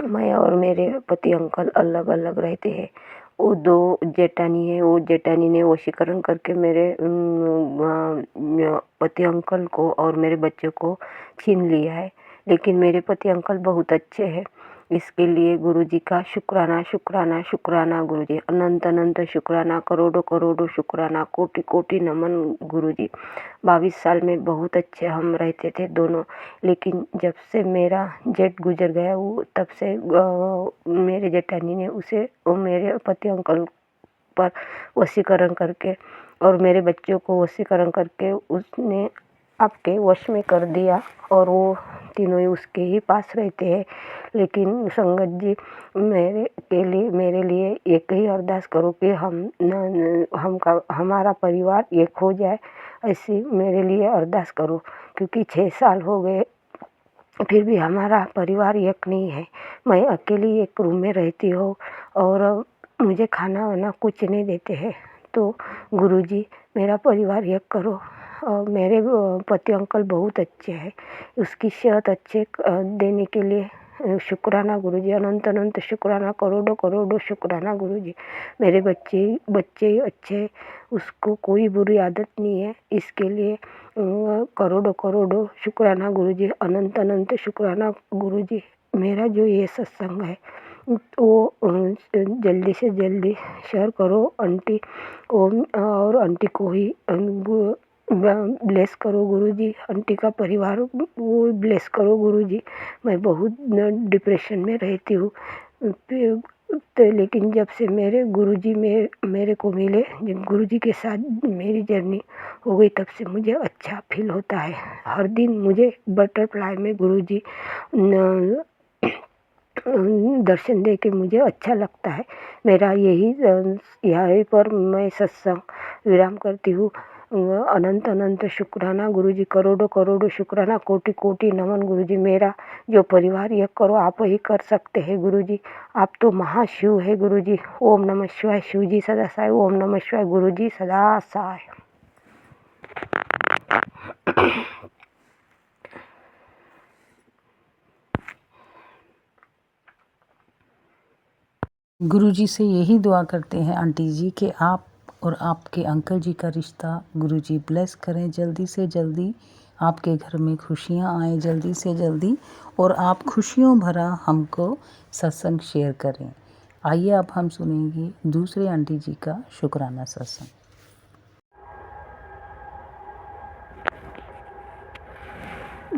मैं और मेरे पति अंकल अलग अलग रहते हैं। वो 2 जेठानी है, वो जेठानी ने वशीकरण करके मेरे पति अंकल को और मेरे बच्चे को छीन लिया है। लेकिन मेरे पति अंकल बहुत अच्छे हैं, इसके लिए गुरुजी का शुक्राना शुक्राना शुक्राना गुरुजी, अनंत अनंत शुक्राना, करोड़ों करोड़ों शुक्राना, कोटि कोटि नमन गुरुजी। 22 साल में बहुत अच्छे हम रहते थे दोनों, लेकिन जब से मेरा जेठ गुजर गया वो तब से मेरे जेठानी ने उसे मेरे पति अंकल पर वशीकरण करके और मेरे बच्चों को वशीकरण करके उसने आपके वश में कर दिया और वो तीनों ही उसके ही पास रहते हैं। लेकिन संगत जी मेरे लिए एक ही अरदास करो कि हमारा परिवार एक हो जाए, ऐसी मेरे लिए अरदास करो, क्योंकि 6 साल हो गए फिर भी हमारा परिवार एक नहीं है। मैं अकेली एक रूम में रहती हूँ और मुझे खाना वाना कुछ नहीं देते हैं। तो गुरुजी मेरा परिवार एक करो। और मेरे पति अंकल बहुत अच्छे हैं, उसकी सेहत अच्छे देने के लिए शुक्राना गुरुजी, अनंत अनंत शुक्राना, करोड़ों करोड़ों शुक्राना गुरुजी। मेरे बच्चे अच्छे, उसको कोई बुरी आदत नहीं है, इसके लिए करोड़ों करोड़ों शुक्राना गुरुजी, अनंत अनंत शुक्राना गुरुजी। मेरा जो ये सत्संग है वो जल्दी से जल्दी शेयर करो आंटी को, और आंटी को ही ब्लेस करो गुरुजी, आंटी का परिवार वो ब्लेस करो गुरुजी। मैं बहुत डिप्रेशन में रहती हूँ, तो लेकिन जब से मेरे गुरुजी मेरे को मिले, जब गुरुजी के साथ मेरी जर्नी हो गई, तब से मुझे अच्छा फील होता है। हर दिन मुझे बटरफ्लाई में गुरुजी दर्शन दे के मुझे अच्छा लगता है। मेरा यहीं पर मैं सत्संग विराम करती हूँ। अनंत अनंत शुक्राना गुरुजी, करोड़ों करोड़ों शुक्राना, कोटि कोटि नमन गुरुजी। मेरा जो परिवार ये करो, आप ही कर सकते हैं गुरुजी, आप तो महाशिव है गुरुजी। ओम नमः शिवाय, शिव जी सदा सहाय। ओम नमः शिवाय, गुरुजी सदा सहाय। गुरुजी से यही दुआ करते हैं आंटी जी कि आप और आपके अंकल जी का रिश्ता गुरुजी ब्लेस करें, जल्दी से जल्दी आपके घर में खुशियां आए जल्दी से जल्दी, और आप खुशियों भरा हमको सत्संग शेयर करें। आइए अब हम सुनेंगे दूसरे आंटी जी का शुक्राना सत्संग।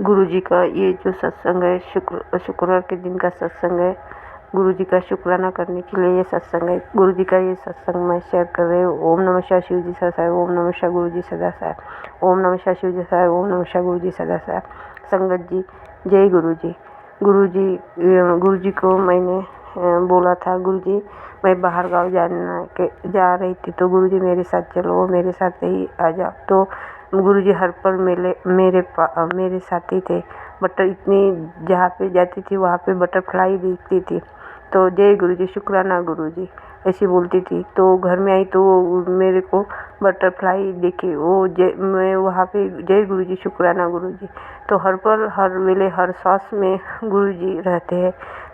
गुरुजी का ये जो सत्संग है, शुक्रवार के दिन का सत्संग है, गुरुजी का शुक्राना करने के लिए ये सत्संग है। गुरुजी का ये सत्संग मैं शेयर कर रही हूँ। ओम नमः शिवाय, शिव जी सदा सहाय। ओम नमः शिवाय, गुरुजी सदा सहाय। ओम नमः शिवाय, शिव जी सहाय। ओम नमः शिवाय, गुरुजी सदा सहाय। संगत जी जय गुरुजी। गुरुजी को मैंने बोला था, गुरुजी मैं बाहर गाँव जा रही थी, तो गुरुजी मेरे साथ चलो, वो मेरे साथ ही आ जाओ। तो गुरुजी हर पल मेरे साथ ही थे। बटर इतनी जहाँ पे जाती थी वहाँ पे बटरफ्लाई दिखती थी, तो जय गुरुजी, शुक्राना गुरुजी ऐसी बोलती थी। तो घर में आई तो मेरे को बटरफ्लाई दिखी, मैं वहाँ पे जय गुरुजी, शुक्राना गुरुजी। तो हर पल हर वेले हर सांस में गुरुजी रहते हैं,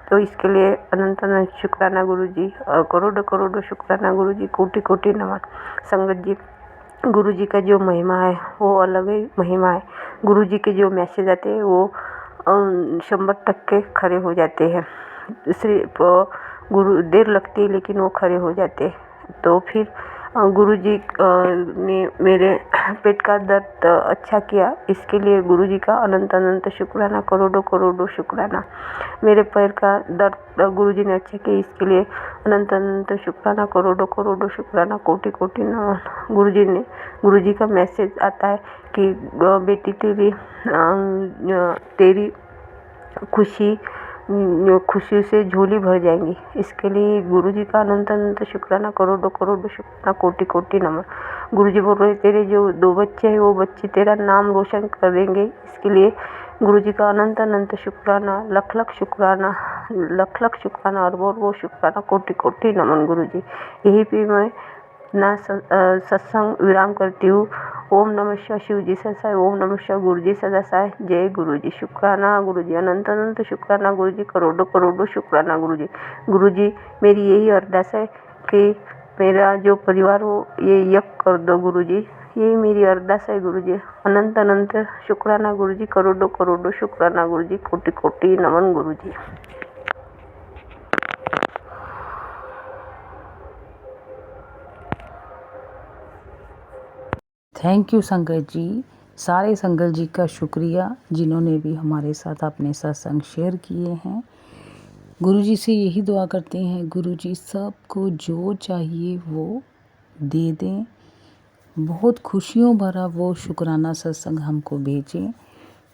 तो इसके लिए अनंत अनंत शुक्राना गुरुजी, करोड़ों करोड़ों शुक्राना गुरुजी, कोटि कोटि नमन। संगत जी गुरुजी का जो महिमा है वो अलग ही महिमा है। गुरुजी के जो मैसेज आते हैं वो 100% खरे हो जाते हैं। सिर्फ देर लगती है लेकिन वो खरे हो जाते हैं। तो फिर गुरुजी ने मेरे पेट का दर्द अच्छा किया, इसके लिए गुरुजी का अनंत अनंत शुक्राना, करोड़ों करोड़ों शुक्राना। मेरे पैर का दर्द गुरुजी ने अच्छा किया, इसके लिए अनंत अनंत शुक्राना, करोड़ों करोड़ों शुक्राना, कोटि कोटि नमन। गुरुजी का मैसेज आता है कि बेटी तेरी खुशी से झोली भर जाएंगी। इसके लिए गुरुजी का अनंत अनंत शुक्राना, करोड़ों करोड़ों शुक्राना, कोटि कोटि नमन। गुरुजी बोल रहे तेरे जो 2 बच्चे हैं वो बच्चे तेरा नाम रोशन कर देंगे, इसके लिए गुरुजी का अनंत अनंत शुक्राना, लख लख शुक्राना, अरबों शुक्राना, कोटि कोटि नमन गुरुजी। यही पे मैं ना सत्संग विराम करती हूँ। ओम नमः शिवाय, शिव जी सदा सहाय। ओम नमः शिवाय, गुरुजी सदा सहाय। जय गुरुजी, शुक्राना गुरुजी, अनंत अनंत शुक्राना गुरुजी, करोड़ों करोड़ों शुक्राना गुरुजी। गुरुजी मेरी यही अरदास है कि मेरा जो परिवार हो ये एक कर दो गुरुजी, यही मेरी अरदास है गुरुजी। अनंत अनंत शुक्राना गुरुजी, करोड़ों करोड़ों शुक्राना गुरुजी, कोटि कोटि नमन गुरुजी। थैंक यू संगत जी, सारे संगत जी का शुक्रिया जिन्होंने भी हमारे साथ अपने सत्संग शेयर किए हैं। गुरुजी से यही दुआ करते हैं, गुरुजी सबको जो चाहिए वो दे दें, बहुत खुशियों भरा वो शुक्राना सत्संग हमको भेजें।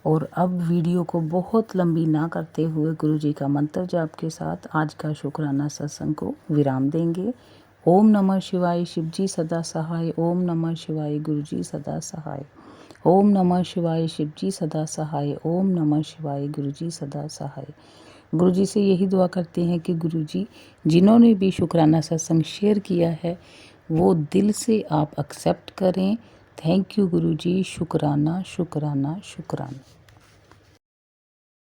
और अब वीडियो को बहुत लंबी ना करते हुए गुरुजी का मंत्र जाप के साथ आज का शुक्राना सत्संग को विराम देंगे। ओम नमः शिवाय, शिवजी सदा सहाय। ओम नमः शिवाय, गुरुजी सदा सहाय। ओम नमः शिवाय, शिवजी सदा सहाय। ओम नमः शिवाय, गुरुजी सदा सहाय। गुरुजी से यही दुआ करते हैं कि गुरुजी जिन्होंने भी शुक्राना सत्संग शेयर किया है वो दिल से आप एक्सेप्ट करें। थैंक यू गुरुजी, शुक्राना शुक्राना शुक्राना।